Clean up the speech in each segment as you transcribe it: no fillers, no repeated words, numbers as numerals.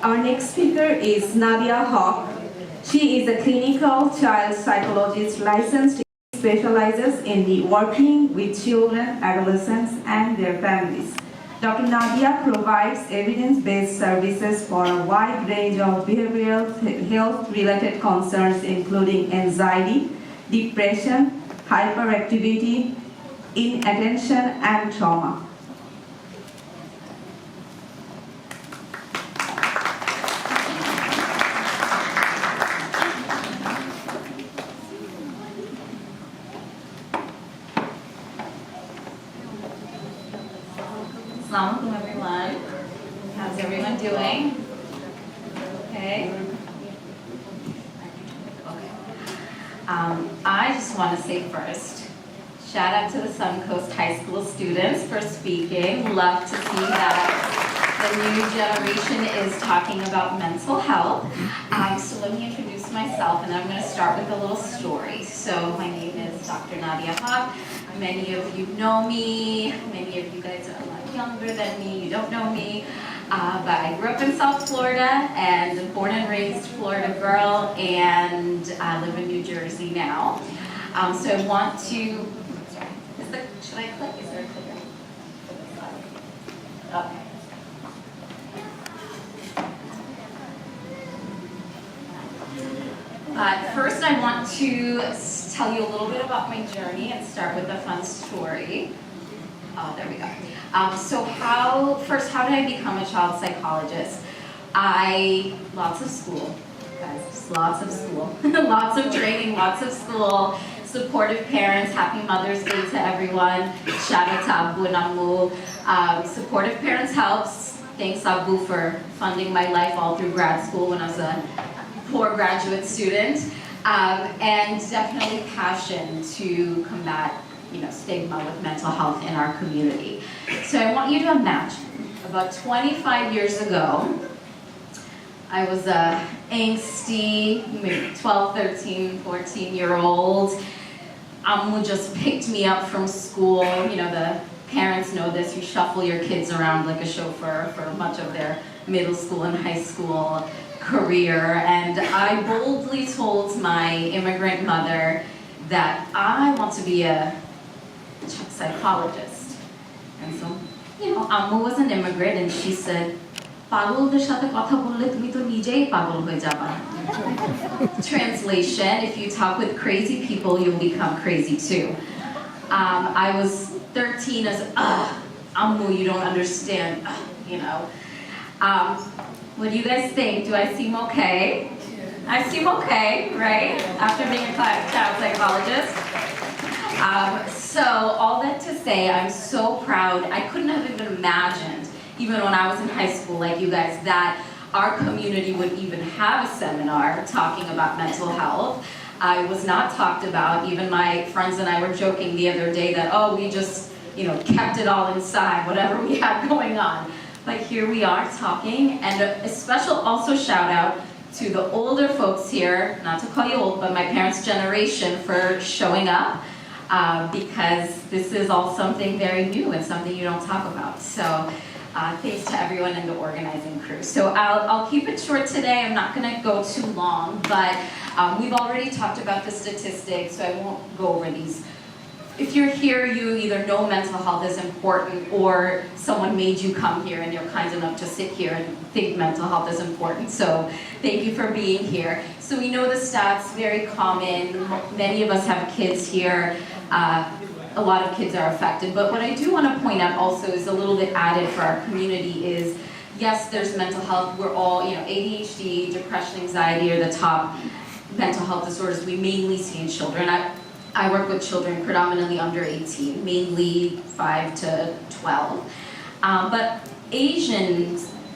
Our next speaker is Nadia. She is a clinical child psychologist licensed, specializes in the working with children, adolescents, and their families. Dr. Nadia provides evidence-based services for a wide range of behavioral health-related concerns, including anxiety, depression, hyperactivity, inattention, and trauma. Assalamu alaikum, everyone. How's everyone doing? Okay. I just want to say first, shout out to the Suncoast High School students for speaking. Love to see that the new generation is talking about mental health. So let me introduce myself, and I'm going to start with a little story. So my name is Dr. Nadia. Many of you know me. Many of you guys are a lot younger than me. You don't know me. But I grew up in South Florida and born and raised Florida girl, and I live in New Jersey now. So I want to, should I click? Is there a clicker? Okay. First, I want to tell you a little bit about my journey and start with a fun story. Oh, there we go. So how did I become a child psychologist? Lots of school, guys, just lots of school. Lots of training, lots of school, supportive parents, happy Mother's Day to everyone. Shout out to Abu and Ammu. Supportive parents helps. Thanks Abu for funding my life all through grad school when I was a poor graduate student. And definitely passion to combat stigma with mental health in our community. So I want you to imagine, about 25 years ago, I was a angsty, maybe 12, 13, 14-year-old. Ammu just picked me up from school. The parents know this, you shuffle your kids around like a chauffeur for much of their middle school and high school career. And I boldly told my immigrant mother that I want to be a psychologist. And so, Ammu was an immigrant, and she said, "Pagolder sathe kotha bolle tumi to nijei pagol hoye jaba." Translation: if you talk with crazy people, you'll become crazy too. I was 13 as, Ammu, you don't understand, what do you guys think? Do I seem okay? I seem okay, right? After being a child psychologist. So all that to say, I'm so proud. I couldn't have even imagined, even when I was in high school like you guys, that our community would even have a seminar talking about mental health. It was not talked about. Even my friends and I were joking the other day that, we just, kept it all inside, whatever we had going on. But here we are talking, and a special also shout out to the older folks here, not to call you old, but my parents' generation for showing up, because this is all something very new and something you don't talk about. So thanks to everyone in the organizing crew. So I'll keep it short today. I'm not going to go too long, but we've already talked about the statistics, so I won't go over these. If you're here, you either know mental health is important, or someone made you come here and you're kind enough to sit here and think mental health is important. So thank you for being here. So we know the stats, very common. Many of us have kids here. A lot of kids are affected. But what I do want to point out also is a little bit added for our community is, yes, there's mental health. We're all, ADHD, depression, anxiety are the top mental health disorders we mainly see in children. I work with children predominantly under 18, mainly 5 to 12. But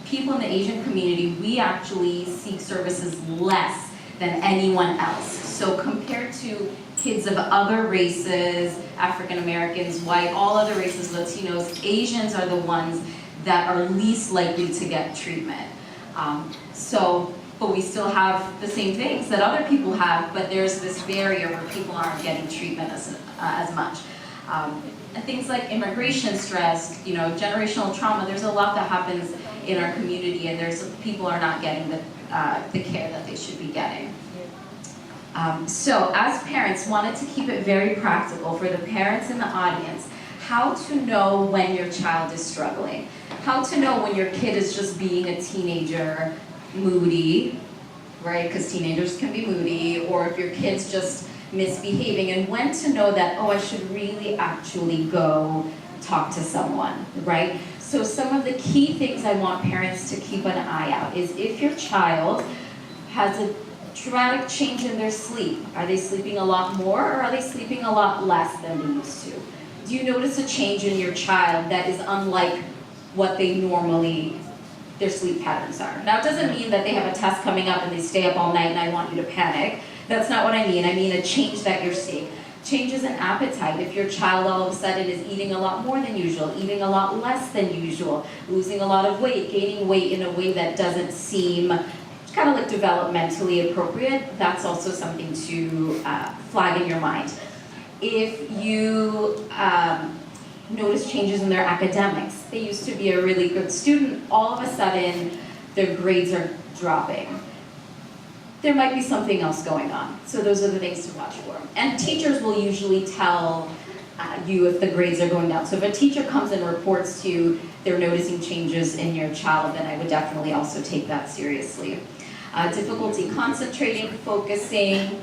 people in the Asian community, we actually seek services less than anyone else. So compared to kids of other races, African Americans, white, all other races, Latinos, Asians are the ones that are least likely to get treatment. But we still have the same things that other people have, but there's this barrier where people aren't getting treatment as much. And things like immigration stress, generational trauma, there's a lot that happens in our community, and people are not getting the care that they should be getting. So as parents, wanted to keep it very practical for the parents in the audience, how to know when your child is struggling, how to know when your kid is just being a teenager, moody, right, because teenagers can be moody, or if your kid's just misbehaving, and when to know that, oh, I should really actually go talk to someone, right? So some of the key things I want parents to keep an eye out is if your child has a dramatic change in their sleep. Are they sleeping a lot more, or are they sleeping a lot less than they used to? Do you notice a change in your child that is unlike what they normally, their sleep patterns are? Now, it doesn't mean that they have a test coming up and they stay up all night and I want you to panic. That's not what I mean. I mean a change that you're seeing. Changes in appetite. If your child all of a sudden is eating a lot more than usual, eating a lot less than usual, losing a lot of weight, gaining weight in a way that doesn't seem kind of like developmentally appropriate, that's also something to flag in your mind. If you notice changes in their academics, they used to be a really good student, all of a sudden their grades are dropping. There might be something else going on. So those are the things to watch for. And teachers will usually tell you if the grades are going down. So if a teacher comes and reports to you they're noticing changes in your child, then I would definitely also take that seriously. Difficulty concentrating, focusing,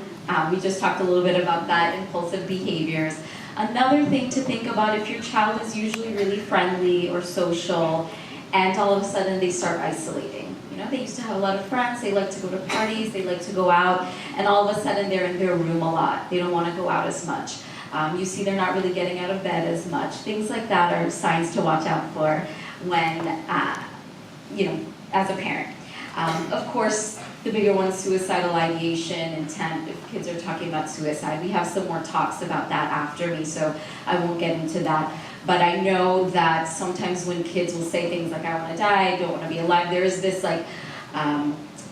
we just talked a little bit about that, impulsive behaviors. Another thing to think about, if your child is usually really friendly or social, and all of a sudden they start isolating. You know, they used to have a lot of friends, they like to go to parties, they like to go out, and all of a sudden they're in their room a lot. They don't want to go out as much. You see they're not really getting out of bed as much. Things like that are signs to watch out for when, as a parent. Of course, the bigger one, suicidal ideation, intent, if kids are talking about suicide. We have some more talks about that after me, so I won't get into that. But I know that sometimes when kids will say things like, I want to die, I don't want to be alive, there is this like,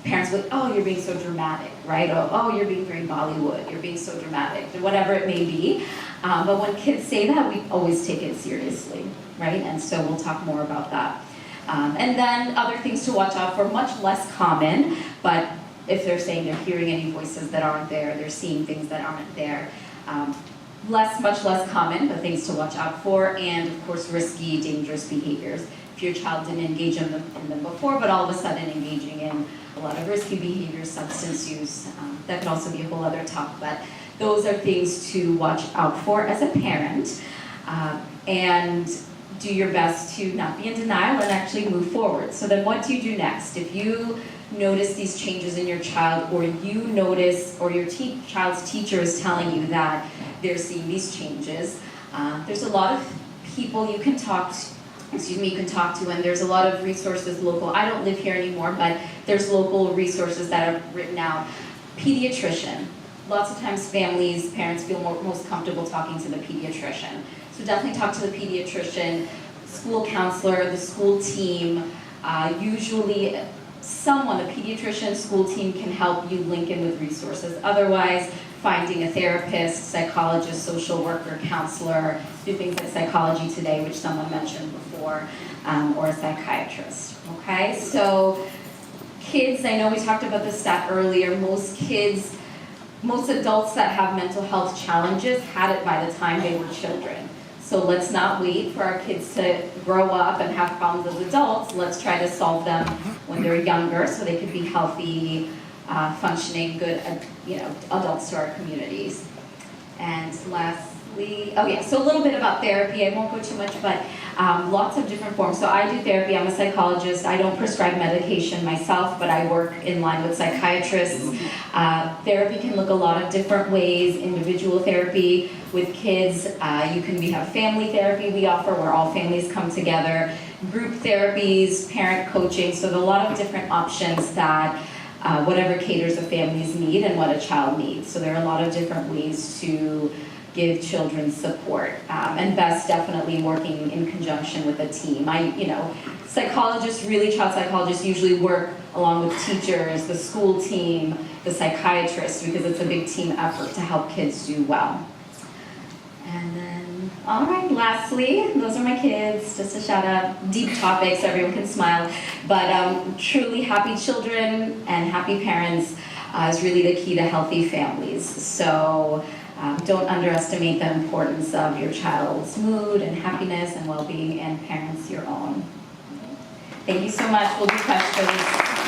parents will, oh, you're being so dramatic, right? Oh, you're being very Bollywood, you're being so dramatic, whatever it may be. But when kids say that, we always take it seriously, right? And so we'll talk more about that. And then other things to watch out for, much less common, but if they're saying they're hearing any voices that aren't there, they're seeing things that aren't there, much less common, but things to watch out for, and of course risky, dangerous behaviors. If your child didn't engage in them before, but all of a sudden engaging in a lot of risky behaviors, substance use, that could also be a whole other talk, but those are things to watch out for as a parent. And do your best to not be in denial and actually move forward. So then what do you do next? If you notice these changes in your child, or you notice, or your child's teacher is telling you that they're seeing these changes, there's a lot of people you can talk to, and there's a lot of resources local. I don't live here anymore, but there's local resources that are written out. Pediatrician. Lots of times parents feel most comfortable talking to the pediatrician. So definitely talk to the pediatrician, school counselor, the school team. Usually a pediatrician, school team can help you link in with resources. Otherwise, finding a therapist, psychologist, social worker, counselor, do things like Psychology Today, which someone mentioned before, or a psychiatrist, okay? So kids, I know we talked about this stat earlier, most adults that have mental health challenges had it by the time they were children. So let's not wait for our kids to grow up and have problems as adults. Let's try to solve them when they're younger so they can be healthy, functioning, good, adults to our communities. And lastly, so a little bit about therapy. I won't go too much, but lots of different forms. So I do therapy. I'm a psychologist. I don't prescribe medication myself, but I work in line with psychiatrists. Therapy can look a lot of different ways. Individual therapy with kids. We have family therapy we offer where all families come together. Group therapies, parent coaching. So there are a lot of different options that whatever caters a family's need and what a child needs. So there are a lot of different ways to give children support, and best definitely working in conjunction with a team. Psychologists, child psychologists usually work along with teachers, the school team, the psychiatrist, because it's a big team effort to help kids do well. And then, all right, lastly, those are my kids, just a shout out, deep topic so everyone can smile. But truly happy children and happy parents is really the key to healthy families. So don't underestimate the importance of your child's mood and happiness and well-being, and parents your own. Thank you so much. We'll do questions.